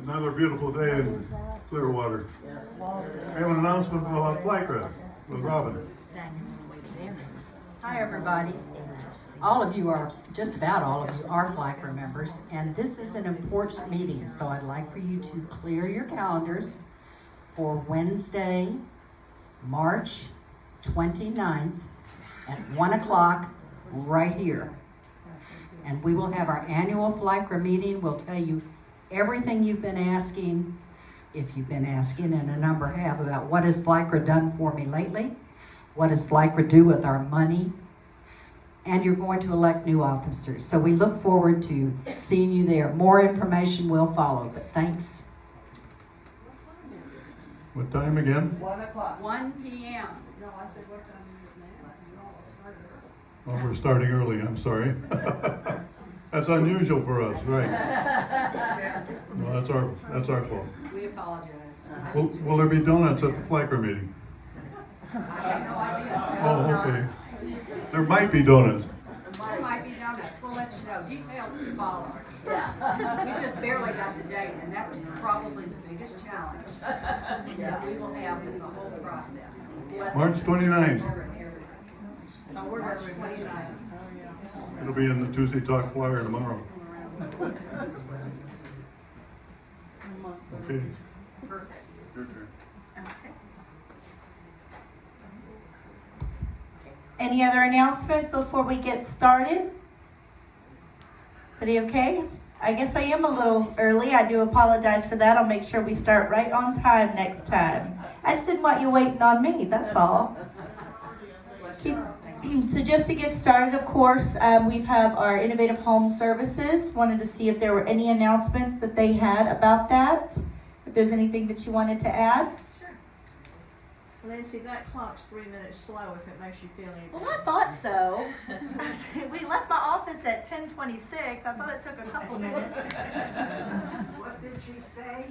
Another beautiful day in Clearwater. We have an announcement about FlyCraft with Robin. Hi, everybody. All of you are, just about all of you are FlyCraft members, and this is an important meeting, so I'd like for you to clear your calendars for Wednesday, March 29th at 1 o'clock right here. And we will have our annual FlyCraft meeting. We'll tell you everything you've been asking, if you've been asking, and a number have, about what has FlyCraft done for me lately, what does FlyCraft do with our money, and you're going to elect new officers. So we look forward to seeing you there. More information will follow, but thanks. What time again? 1 o'clock. 1 p.m. No, I said, what time is it now? Oh, we're starting early, I'm sorry. That's unusual for us, right? No, that's our fault. We apologize. Will there be donuts at the FlyCraft meeting? I have no idea. Oh, okay. There might be donuts. There might be donuts. We'll let you know. Details to follow. We just barely got the date, and that was probably the biggest challenge that we will have in the whole process. March 29th. No, we're March 29th. It'll be in the Tuesday Talk Flyer tomorrow. Okay. Perfect. Your turn. Any other announcements before we get started? Everybody okay? I guess I am a little early. I do apologize for that. I'll make sure we start right on time next time. I just didn't want you waiting on me, that's all. So just to get started, of course, we have our Innovative Home Services. Wanted to see if there were any announcements that they had about that. If there's anything that you wanted to add. Lindsay, that clock's 3 minutes slow if it makes you feel any better. Well, I thought so. We left my office at 10:26. I thought it took a couple minutes. What did she say?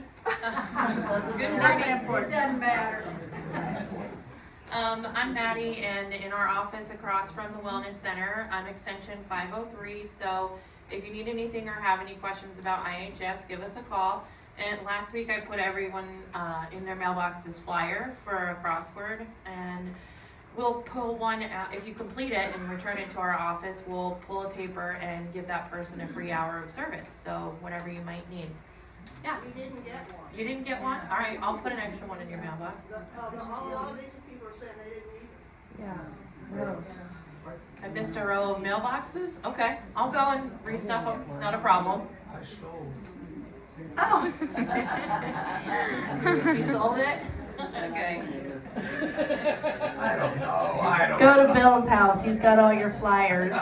Good morning. It doesn't matter. I'm Maddie, and in our office across from the Wellness Center, I'm extension 503, so if you need anything or have any questions about IHS, give us a call. And last week I put everyone in their mailbox this flyer for a crossword, and we'll pull one out. If you complete it and return it to our office, we'll pull a paper and give that person a free hour of service, so whatever you might need. Yeah. You didn't get one. You didn't get one? All right, I'll put an extra one in your mailbox. A lot of these people are saying they didn't either. Yeah. I missed a row of mailboxes? Okay, I'll go and restuff them, not a problem. I stole. Oh. You sold it? Okay. I don't know. Go to Bill's house. He's got all your flyers.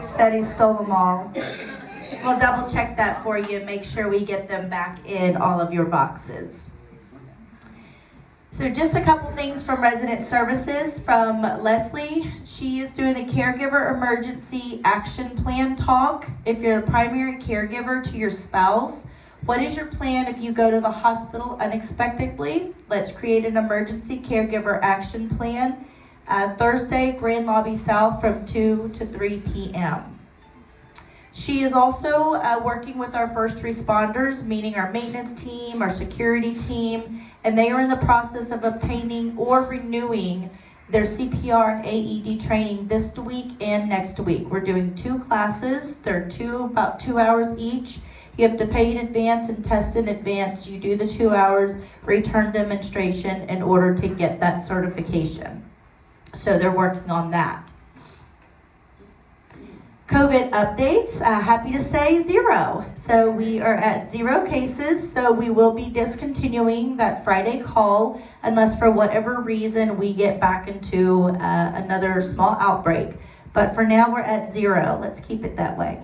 Said he stole them all. We'll double check that for you and make sure we get them back in all of your boxes. So just a couple things from Resident Services from Leslie. She is doing the Caregiver Emergency Action Plan talk. If you're a primary caregiver to your spouse, what is your plan if you go to the hospital unexpectedly? Let's create an emergency caregiver action plan. Thursday, Grand Lobby South from 2 to 3 p.m. She is also working with our first responders, meaning our maintenance team, our security team, and they are in the process of obtaining or renewing their CPR and AED training this week and next week. We're doing 2 classes. They're about 2 hours each. You have to pay in advance and test in advance. You do the 2 hours return demonstration in order to get that certification. So they're working on that. COVID updates, happy to say 0. So we are at 0 cases, so we will be discontinuing that Friday call unless for whatever reason we get back into another small outbreak. But for now we're at 0. Let's keep it that way.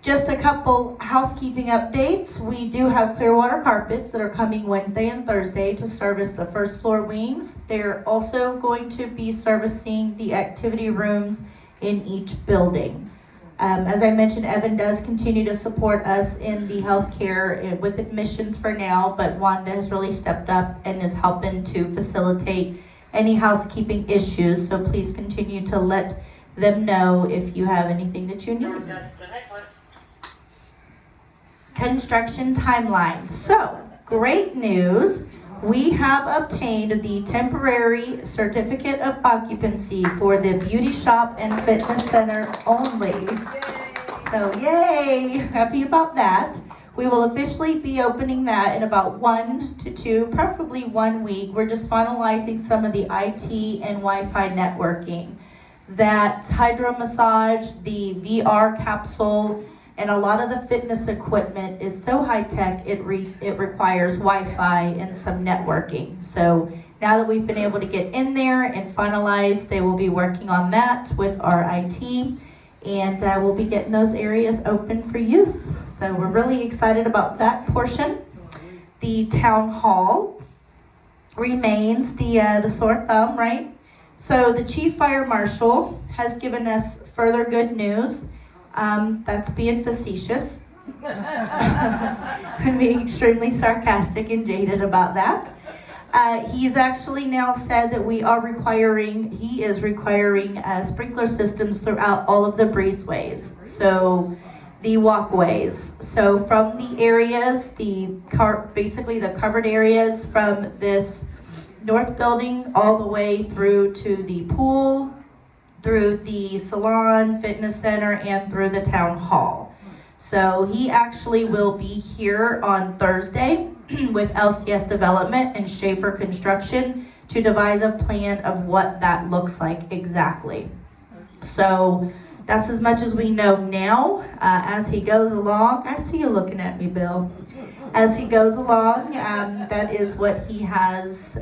Just a couple housekeeping updates. We do have Clearwater carpets that are coming Wednesday and Thursday to service the first floor wings. They're also going to be servicing the activity rooms in each building. As I mentioned, Evan does continue to support us in the healthcare with admissions for now, but Wanda has really stepped up and is helping to facilitate any housekeeping issues. So please continue to let them know if you have anything that you need. construction timeline. So, great news. We have obtained the temporary certificate of occupancy for the beauty shop and fitness center only. So, yay! Happy about that. We will officially be opening that in about 1 to 2, preferably 1 week. We're just finalizing some of the IT and Wi-Fi networking. That hydro massage, the VR capsule, and a lot of the fitness equipment is so high-tech, it requires Wi-Fi and some networking. So now that we've been able to get in there and finalize, they will be working on that with our IT, and we'll be getting those areas open for use. So we're really excited about that portion. The town hall remains the sore thumb, right? So the chief fire marshal has given us further good news. That's being facetious. I'm being extremely sarcastic and jaded about that. He's actually now said that he is requiring sprinkler systems throughout all of the breezeways. So the walkways. So from the areas, basically the covered areas from this north building all the way through to the pool, through the salon, fitness center, and through the town hall. So he actually will be here on Thursday with LCS Development and Schaefer Construction to devise a plan of what that looks like exactly. So that's as much as we know now. As he goes along, I see you looking at me, Bill. As he goes along, that is what he has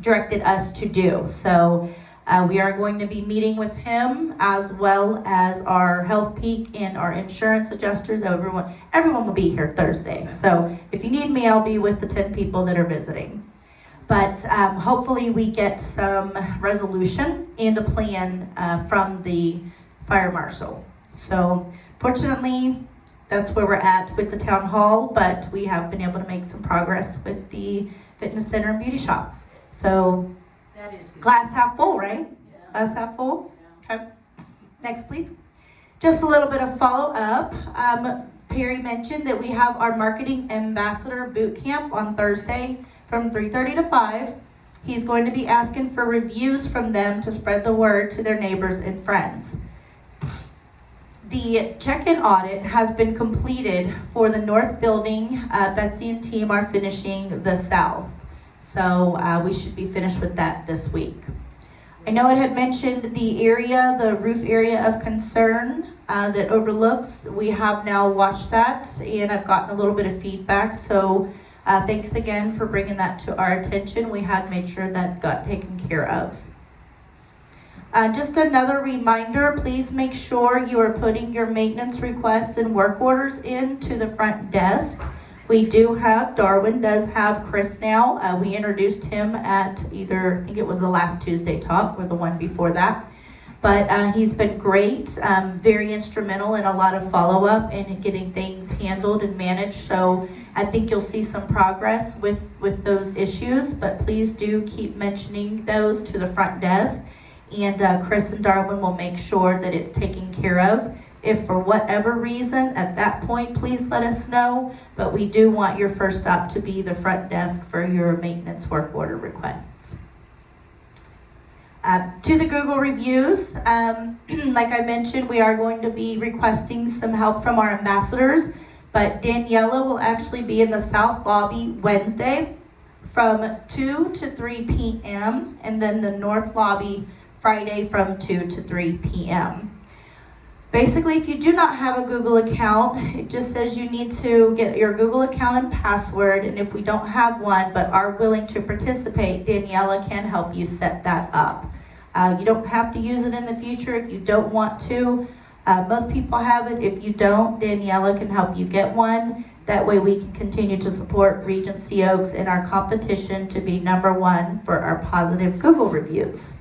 directed us to do. So we are going to be meeting with him as well as our health peak and our insurance adjusters. Everyone will be here Thursday. So if you need me, I'll be with the 10 people that are visiting. But hopefully we get some resolution and a plan from the fire marshal. So fortunately, that's where we're at with the town hall, but we have been able to make some progress with the fitness center and beauty shop. So That is good. glass half full, right? Glass half full? Okay. Next, please. Just a little bit of follow-up. Perry mentioned that we have our marketing ambassador boot camp on Thursday from 3:30 to 5. He's going to be asking for reviews from them to spread the word to their neighbors and friends. The check-in audit has been completed for the north building. Betsy and team are finishing the south. So we should be finished with that this week. I know it had mentioned the roof area of concern that overlooks. We have now watched that, and I've gotten a little bit of feedback. So thanks again for bringing that to our attention. We had made sure that got taken care of. Just another reminder, please make sure you are putting your maintenance requests and work orders into the front desk. We do have, Darwin does have Chris now. We introduced him at either, I think it was the last Tuesday talk or the one before that. But he's been great, very instrumental in a lot of follow-up and getting things handled and managed. So I think you'll see some progress with those issues, but please do keep mentioning those to the front desk. And Chris and Darwin will make sure that it's taken care of. If for whatever reason, at that point, please let us know. But we do want your first stop to be the front desk for your maintenance work order requests. To the Google reviews, like I mentioned, we are going to be requesting some help from our ambassadors. But Daniela will actually be in the South Lobby Wednesday from 2 to 3 p.m. and then the North Lobby Friday from 2 to 3 p.m. Basically, if you do not have a Google account, it just says you need to get your Google account and password, and if we don't have one but are willing to participate, Daniela can help you set that up. You don't have to use it in the future if you don't want to. Most people have it. If you don't, Daniela can help you get one. That way we can continue to support Regency Oaks in our competition to be #1 for our positive Google reviews.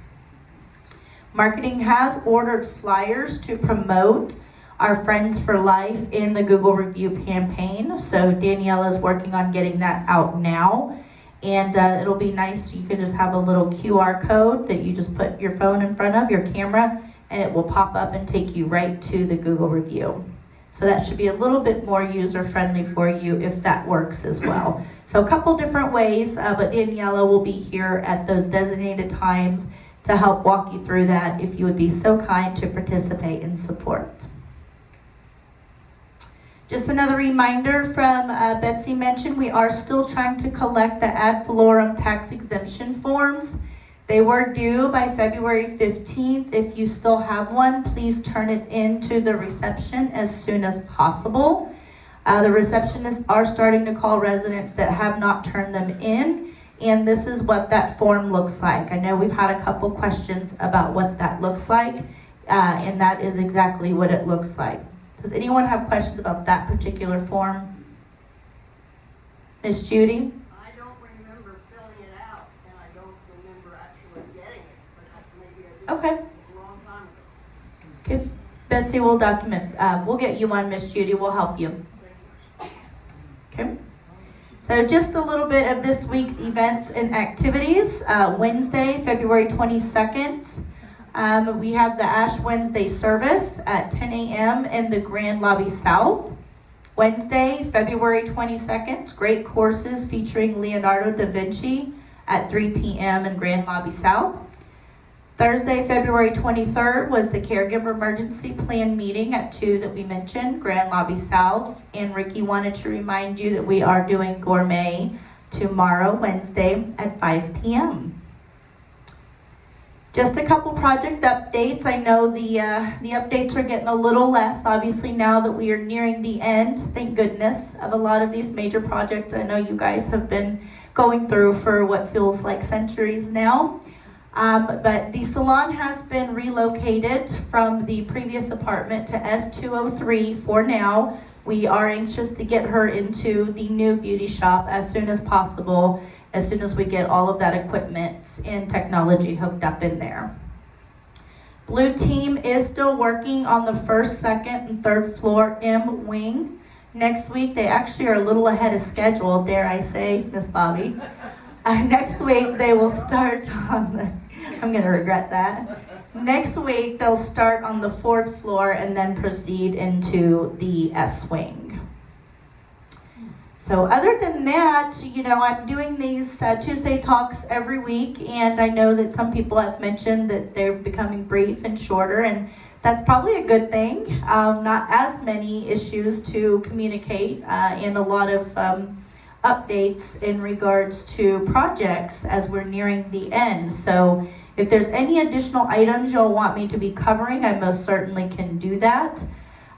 Marketing has ordered flyers to promote our Friends for Life in the Google review campaign. So Daniela is working on getting that out now. And it'll be nice. You can just have a little QR code that you just put your phone in front of your camera, and it will pop up and take you right to the Google review. So that should be a little bit more user-friendly for you if that works as well. So a couple different ways, but Daniela will be here at those designated times to help walk you through that if you would be so kind to participate and support. Just another reminder from Betsy mentioned, we are still trying to collect the ad valorem tax exemption forms. They were due by February 15th. If you still have one, please turn it in to the reception as soon as possible. The receptionists are starting to call residents that have not turned them in, and this is what that form looks like. I know we've had a couple questions about what that looks like, and that is exactly what it looks like. Does anyone have questions about that particular form? Miss Judy? I don't remember filling it out, and I don't remember actually getting it, but maybe I did Okay. a long time ago. Okay. Betsy will document. We'll get you one, Miss Judy. We'll help you. Okay. So just a little bit of this week's events and activities. Wednesday, February 22nd, we have the Ash Wednesday service at 10 a.m. in the Grand Lobby South. Wednesday, February 22nd, great courses featuring Leonardo da Vinci at 3 p.m. in Grand Lobby South. Thursday, February 23rd was the Caregiver Emergency Plan meeting at 2 that we mentioned, Grand Lobby South. And Ricky wanted to remind you that we are doing gourmet tomorrow, Wednesday at 5 p.m. Just a couple project updates. I know the updates are getting a little less, obviously, now that we are nearing the end, thank goodness, of a lot of these major projects I know you guys have been going through for what feels like centuries now. But the salon has been relocated from the previous apartment to S203 for now. We are anxious to get her into the new beauty shop as soon as possible, as soon as we get all of that equipment and technology hooked up in there. Blue Team is still working on the first, second, and third floor M wing. Next week, they actually are a little ahead of schedule, dare I say, Miss Bobby. Next week, they will start on the, I'm going to regret that. Next week, they'll start on the fourth floor and then proceed into the S wing. So other than that, you know, I'm doing these Tuesday talks every week, and I know that some people have mentioned that they're becoming brief and shorter, and that's probably a good thing. Not as many issues to communicate and a lot of updates in regards to projects as we're nearing the end. So if there's any additional items you'll want me to be covering, I most certainly can do that.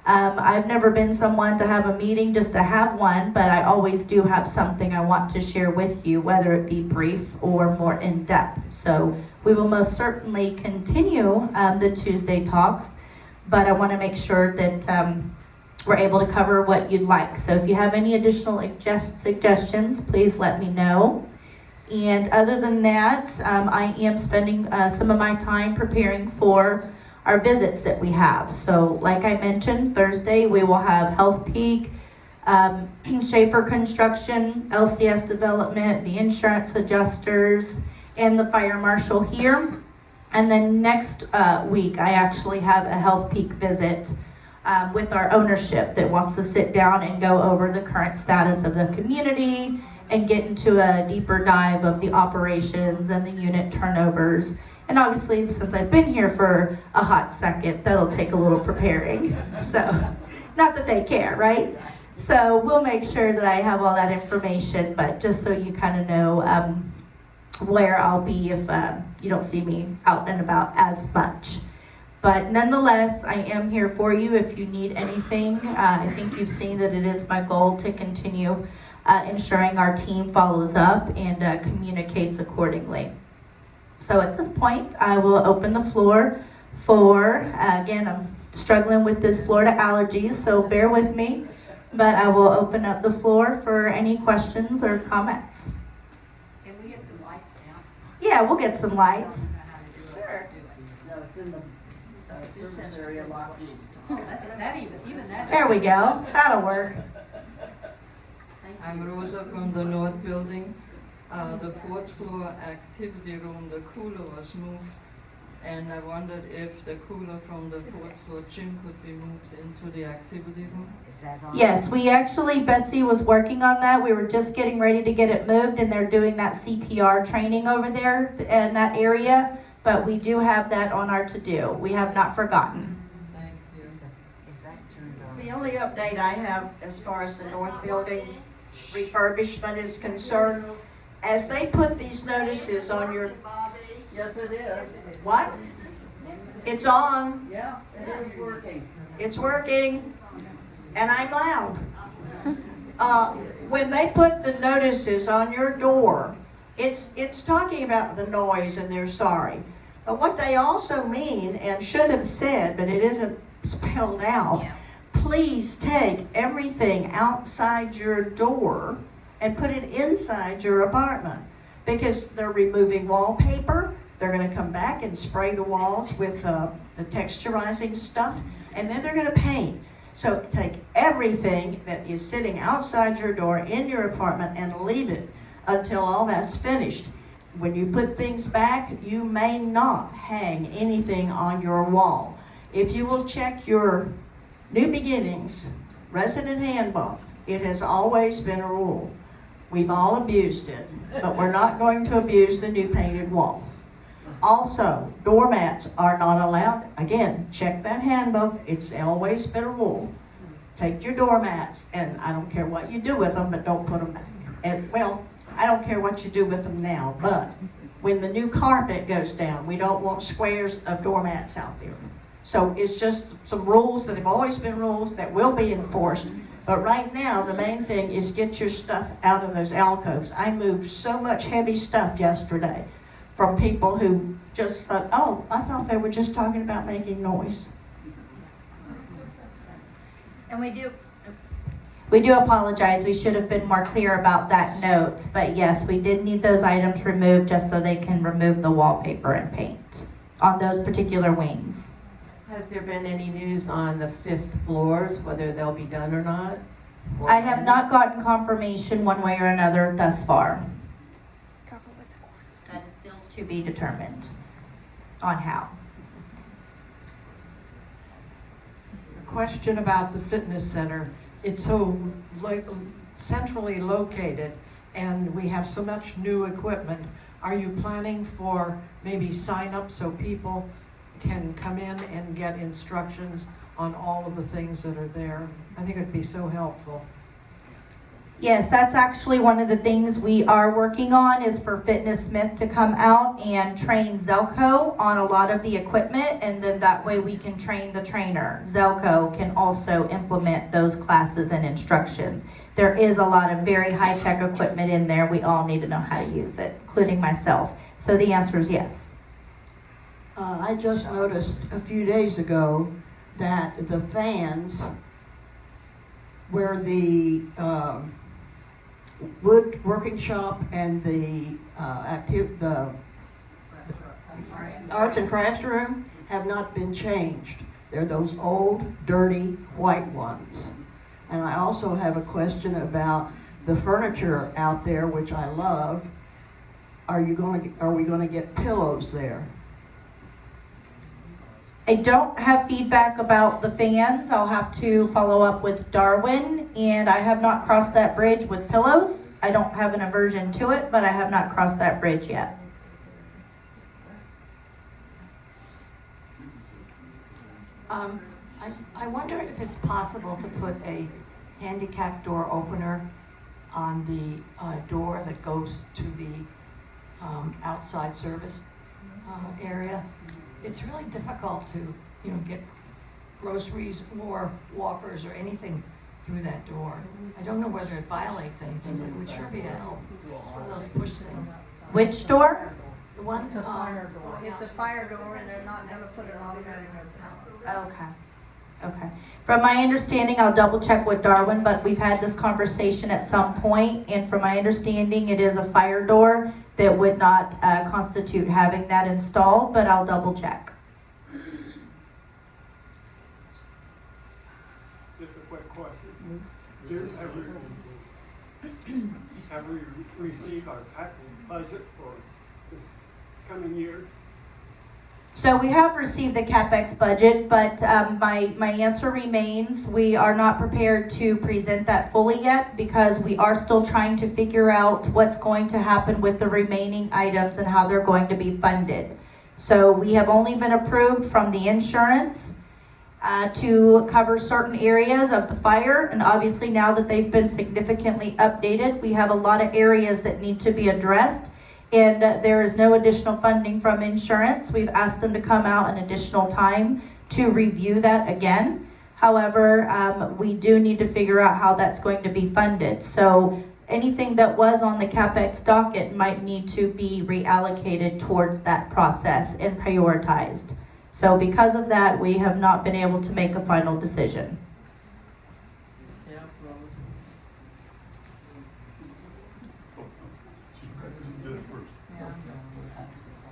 I've never been someone to have a meeting just to have one, but I always do have something I want to share with you, whether it be brief or more in-depth. So we will most certainly continue the Tuesday talks, but I want to make sure that we're able to cover what you'd like. So if you have any additional suggestions, please let me know. And other than that, I am spending some of my time preparing for our visits that we have. So like I mentioned, Thursday we will have Health Peak, Schaefer Construction, LCS Development, the insurance adjusters, and the fire marshal here. And then next week I actually have a Health Peak visit with our ownership that wants to sit down and go over the current status of the community and get into a deeper dive of the operations and the unit turnovers. And obviously, since I've been here for a hot second, that'll take a little preparing. So, not that they care, right? So we'll make sure that I have all that information, but just so you kind of know where I'll be if you don't see me out and about as much. But nonetheless, I am here for you if you need anything. I think you've seen that it is my goal to continue ensuring our team follows up and communicates accordingly. So at this point, I will open the floor for, again, I'm struggling with this Florida allergies, so bear with me, but I will open up the floor for any questions or comments. Can we get some lights now? Yeah, we'll get some lights. Sure. No, it's in the service area locker. Oh, that even that. There we go. That'll work. I'm Rosa from the North Building. The fourth floor activity room, the cooler was moved And I wondered if the cooler from the fourth floor gym could be moved into the activity room. Is that on? Yes, Betsy was working on that. We were just getting ready to get it moved, and they're doing that CPR training over there in that area. But we do have that on our to-do. We have not forgotten. Thank you. Is that turned on? The only update I have as far as the north building refurbishment is concerned, as they put these notices on your, Bobby? yes it is. What? It's on, Yeah, it is working. it's working, and I'm loud. When they put the notices on your door, it's talking about the noise and they're sorry. But what they also mean, and should have said, but it isn't spelled out, please take everything outside your door and put it inside your apartment. Because they're removing wallpaper, they're gonna come back and spray the walls with the texturizing stuff, and then they're gonna paint. So take everything that is sitting outside your door in your apartment and leave it until all that's finished. When you put things back, you may not hang anything on your wall. If you will check your New Beginnings resident handbook, it has always been a rule. We've all abused it, but we're not going to abuse the new painted walls. Also, doormats are not allowed. Again, check that handbook. It's always been a rule. Take your doormats, and I don't care what you do with them, but don't put them back. And, well, I don't care what you do with them now, but when the new carpet goes down, we don't want squares of doormats out there. So it's just some rules that have always been rules that will be enforced. But right now, the main thing is get your stuff out of those alcoves. I moved so much heavy stuff yesterday from people who just thought, oh, I thought they were just talking about making noise. And we do apologize. We should have been more clear about that note. But yes, we did need those items removed just so they can remove the wallpaper and paint on those particular wings. Has there been any news on the 5th floors, whether they'll be done or not? I have not gotten confirmation one way or another thus far. That is still to be determined on how. A question about the fitness center. It's so centrally located and we have so much new equipment. Are you planning for maybe sign up so people can come in and get instructions on all of the things that are there? I think it'd be so helpful. Yes, that's actually one of the things we are working on is for Fitness Smith to come out and train Zelco on a lot of the equipment, and then that way we can train the trainer. Zelco can also implement those classes and instructions. There is a lot of very high-tech equipment in there. We all need to know how to use it, including myself. So the answer is yes. I just noticed a few days ago that the fans where the woodworking shop and the arts and crafts room have not been changed. They're those old, dirty, white ones. And I also have a question about the furniture out there, which I love. Are we going to get pillows there? I don't have feedback about the fans. I'll have to follow up with Darwin, and I have not crossed that bridge with pillows. I don't have an aversion to it, but I have not crossed that bridge yet. I wonder if it's possible to put a handicap door opener on the door that goes to the outside service area. It's really difficult to, get groceries or walkers or anything through that door. I don't know whether it violates anything, but it would sure be a help. It's one of those push things. Which door? The one, It's a fire door. It's a fire door and they're not gonna put it automatic. Okay. From my understanding, I'll double check with Darwin, but we've had this conversation at some point, and from my understanding, it is a fire door that would not constitute having that installed, but I'll double check. Just a quick question. Have we received our budget for this coming year? So we have received the CapEx budget, but my answer remains, we are not prepared to present that fully yet because we are still trying to figure out what's going to happen with the remaining items and how they're going to be funded. So we have only been approved from the insurance to cover certain areas of the fire, and obviously now that they've been significantly updated, we have a lot of areas that need to be addressed. And there is no additional funding from insurance. We've asked them to come out an additional time to review that again. However, we do need to figure out how that's going to be funded. So anything that was on the CapEx docket might need to be reallocated towards that process and prioritized. So because of that, we have not been able to make a final decision. Yeah,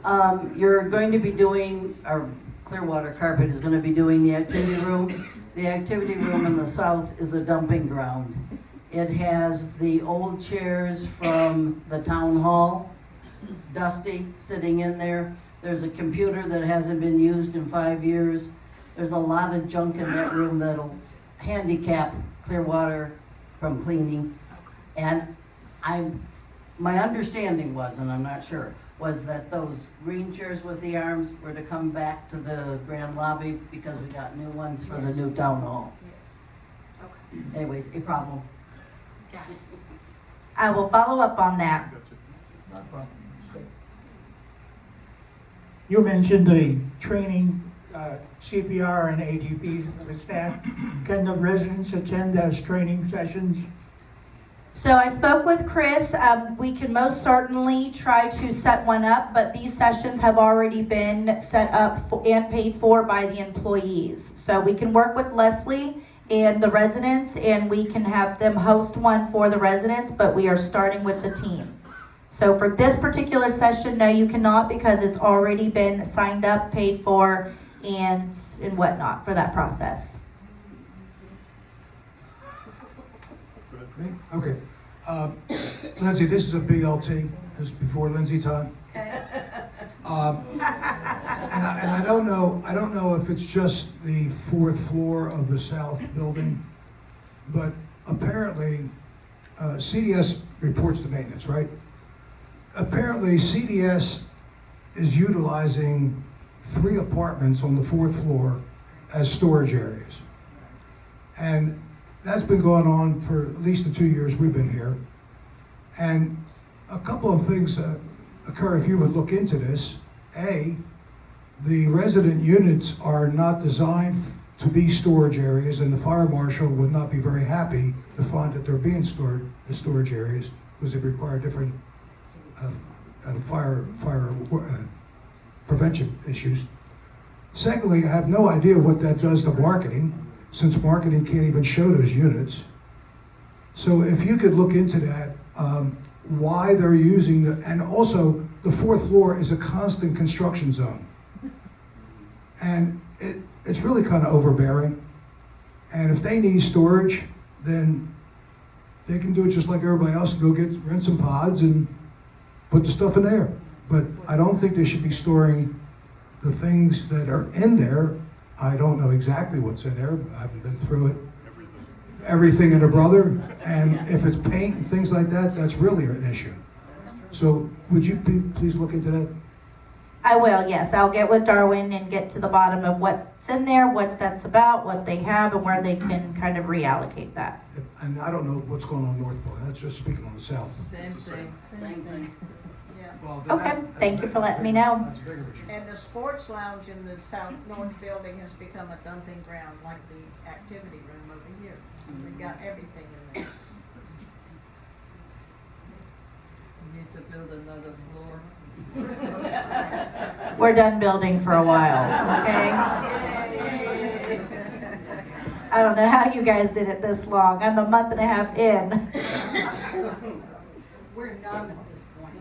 Robert. You're going to be doing, or Clearwater Carpet is going to be doing the activity room. The activity room in the south is a dumping ground. It has the old chairs from the town hall, dusty, sitting in there. There's a computer that hasn't been used in 5 years. There's a lot of junk in that room that'll handicap Clearwater from cleaning. And my understanding was, and I'm not sure, was that those green chairs with the arms were to come back to the grand lobby because we got new ones for the new town hall. Anyways, a problem. I will follow up on that. You mentioned the training, CPR and ADPs with staff. Can the residents attend those training sessions? So I spoke with Chris. We can most certainly try to set one up, but these sessions have already been set up and paid for by the employees. So we can work with Leslie and the residents, and we can have them host one for the residents, but we are starting with the team. So for this particular session, no, you cannot, because it's already been signed up, paid for, and whatnot for that process. Okay. Lindsay, this is a BLT. This is before Lindsay time. Okay. And I don't know if it's just the fourth floor of the south building, but apparently CDS reports the maintenance, right? Apparently CDS is utilizing 3 apartments on the fourth floor as storage areas. And that's been going on for at least the 2 years we've been here. And a couple of things occur if you would look into this. A, the resident units are not designed to be storage areas, and the fire marshal would not be very happy to find that they're being stored as storage areas because they require different fire prevention issues. Secondly, I have no idea what that does to marketing, since marketing can't even show those units. So if you could look into that, why they're using and also the fourth floor is a constant construction zone. And it's really kind of overbearing. And if they need storage, then they can do it just like everybody else and go rent some pods and put the stuff in there. But I don't think they should be storing the things that are in there. I don't know exactly what's in there. I haven't been through it. Everything and a brother. And if it's paint and things like that, that's really an issue. So would you please look into that? I will, yes. I'll get with Darwin and get to the bottom of what's in there, what that's about, what they have, and where they can kind of reallocate that. And I don't know what's going on North Pole. That's just speaking on the south. Same thing. Same thing. Yeah. Well, Okay, thank you for letting me know. That's a bigger issue. And the sports lounge in the south north building has become a dumping ground like the activity room over here. We've got everything in there. We need to build another floor. We're done building for a while, okay? I don't know how you guys did it this long. I'm a month and a half in. We're numb at this point.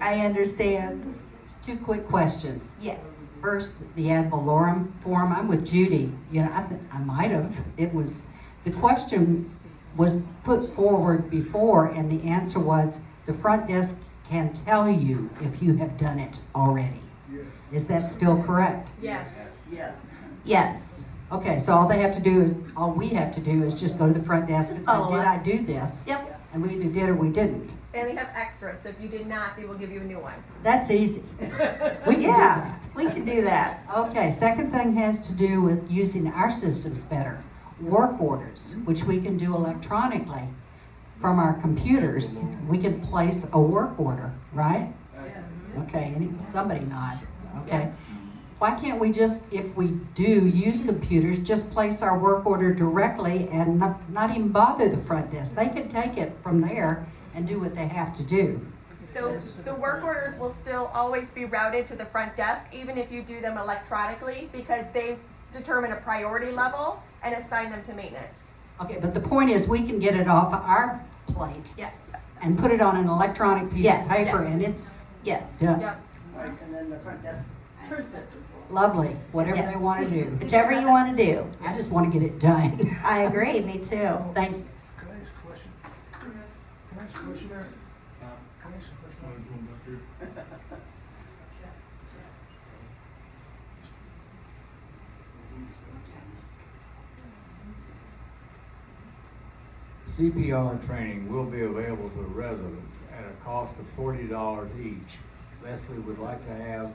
I understand. 2 quick questions. Yes. First, the ad valorem form. I'm with Judy. You know, I might have. The question was put forward before, and the answer was the front desk can tell you if you have done it already. Is that still correct? Yes. Yes. Yes. Okay, so all we have to do is just go to the front desk and Just say, follow did up. I do this? Yep. And we either did or we didn't. They only have extras, so if you did not, they will give you a new one. That's easy. We can do Yeah, that. we can do that. Okay, second thing has to do with using our systems better. Work orders, which we can do electronically from our computers. We can place a work order, right? Okay, somebody nod, okay. Why can't we just, if we do use computers, just place our work order directly and not even bother the front desk? They can take it from there and do what they have to do. So the work orders will still always be routed to the front desk, even if you do them electronically, because they determine a priority level and assign them to maintenance. Okay, but the point is, we can get it off our plate Yes. and put it on an electronic piece Yes. of paper, and it's Yes. done. Yep. Right, and then the front desk prints it. Lovely, whatever they Yes. want to do. Whichever you want to do. I just want to get it done. I agree, me too. Thank you. Can I ask a question? Can I ask a question? Can I ask a question? CPR training will be available to residents at a cost of $40 each. Leslie would like to have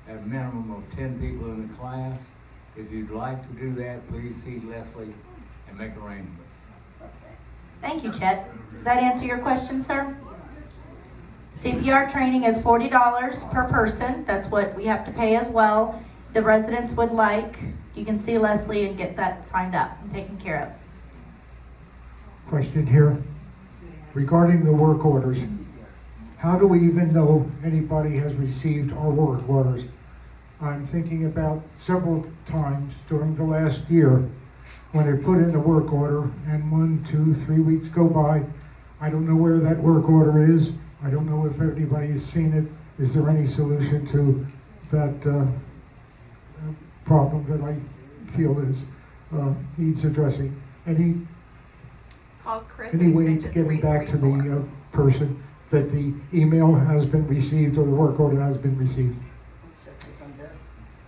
a minimum of 10 people in the class. If you'd like to do that, please see Leslie and make arrangements. Thank you, Chet. Does that answer your question, sir? CPR training is $40 per person. That's what we have to pay as well. The residents would like, you can see Leslie and get that signed up and taken care of. Question here. Regarding the work orders, how do we even know anybody has received our work orders? I'm thinking about several times during the last year when I put in a work order and 1, 2, 3 weeks go by. I don't know where that work order is. I don't know if anybody has seen it. Is there any solution to that problem that I feel needs addressing? Call Chris. Any way to getting back to the person that the email has been received or the work order has been received?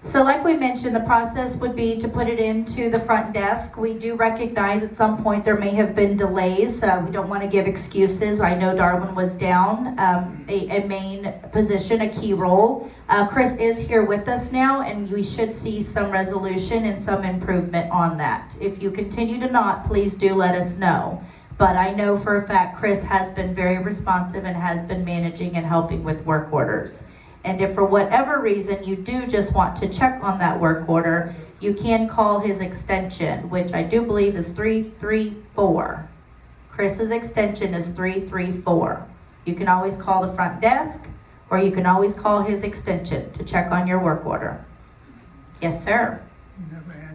So like we mentioned, the process would be to put it into the front desk. We do recognize at some point there may have been delays. We don't want to give excuses. I know Darwin was down a main position, a key role. Chris is here with us now, and we should see some resolution and some improvement on that. If you continue to not, please do let us know. But I know for a fact Chris has been very responsive and has been managing and helping with work orders. And if for whatever reason you do just want to check on that work order, you can call his extension, which I do believe is 334. Chris's extension is 334. You can always call the front desk, or you can always call his extension to check on your work order. Yes, sir.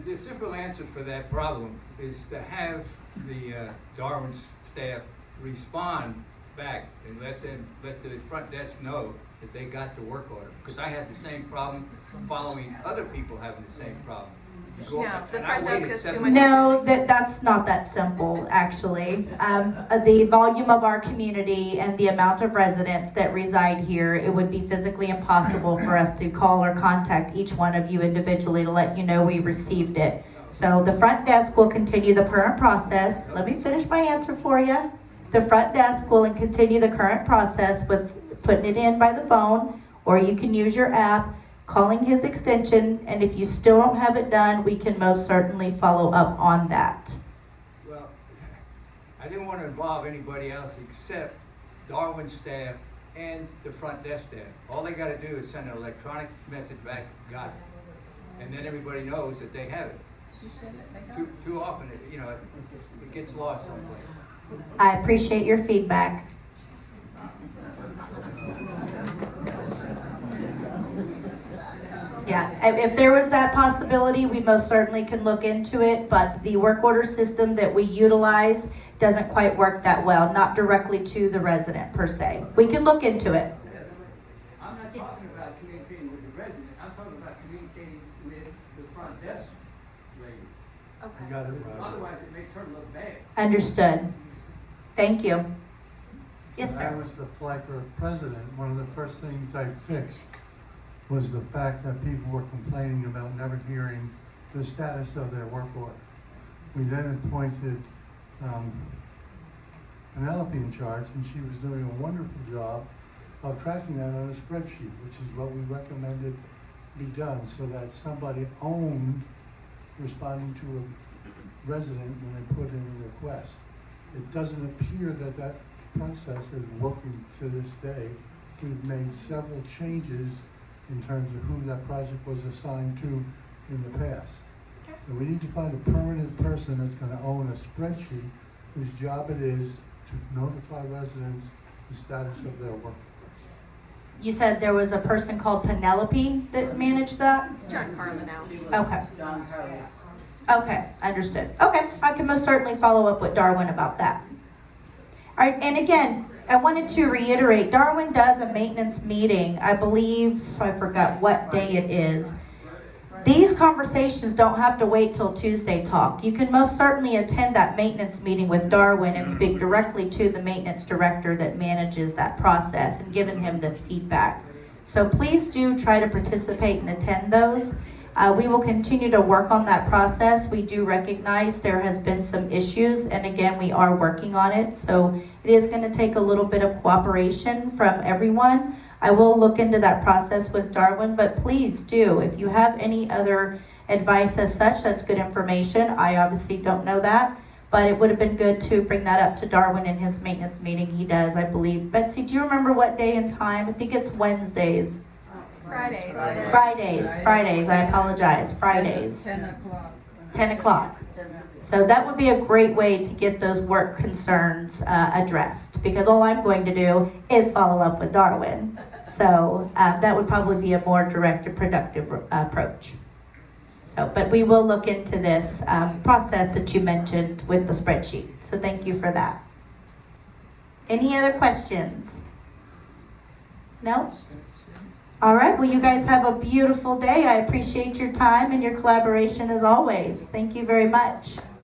The simple answer for that problem is to have the Darwin staff respond back and let the front desk know that they got the work order. Because I had the same problem following other people having the same problem. No, the And I front desk waited is too 7 much. No, that's not that simple, actually. The volume of our community and the amount of residents that reside here, it would be physically impossible for us to call or contact each one of you individually to let you know we received it. So the front desk will continue the current process. Let me finish my answer for you. The front desk will continue the current process with putting it in by the phone, or you can use your app, calling his extension, and if you still don't have it done, we can most certainly follow up on that. Well, I didn't want to involve anybody else except Darwin staff and the front desk staff. All they got to do is send an electronic message back, got it. And then everybody knows that they have it. Too often, it gets lost someplace. I appreciate your feedback. Yeah, if there was that possibility, we most certainly can look into it, but the work order system that we utilize doesn't quite work that well, not directly to the resident per se. We can look into it. I'm not talking about communicating with the resident. I'm talking about communicating with the front desk lady. I got it, Roger. Otherwise, it makes her look bad. Understood. Thank you. Yes, When I sir. was the Flacker president, one of the first things I fixed was the fact that people were complaining about never hearing the status of their work order. We then appointed Penelope in charge, and she was doing a wonderful job of tracking that on a spreadsheet, which is what we recommended be done, so that somebody owned responding to a resident when they put in a request. It doesn't appear that that process is working to this day. We've made several changes in terms of who that project was assigned to in the past. So we need to find a permanent person that's gonna own a spreadsheet whose job it is to notify residents the status of their work. You said there was a person called Penelope that managed that? It's John Carlin now. Okay. Okay, understood. Okay, I can most certainly follow up with Darwin about that. All right, and again, I wanted to reiterate, Darwin does a maintenance meeting, I believe, I forgot what day it is. These conversations don't have to wait till Tuesday talk. You can most certainly attend that maintenance meeting with Darwin and speak directly to the maintenance director that manages that process and giving him this feedback. So please do try to participate and attend those. We will continue to work on that process. We do recognize there has been some issues, and again, we are working on it. So it is going to take a little bit of cooperation from everyone. I will look into that process with Darwin, but please do, if you have any other advice as such, that's good information. I obviously don't know that, but it would have been good to bring that up to Darwin in his maintenance meeting. He does, I believe. Betsy, do you remember what day and time? I think it's Wednesdays. Fridays, I apologize, Fridays. 10 o'clock. 10 o'clock. So that would be a great way to get those work concerns addressed, because all I'm going to do is follow up with Darwin. So that would probably be a more direct and productive approach. So, but we will look into this process that you mentioned with the spreadsheet. So thank you for that. Any other questions? No? All right, well, you guys have a beautiful day. I appreciate your time and your collaboration as always. Thank you very much.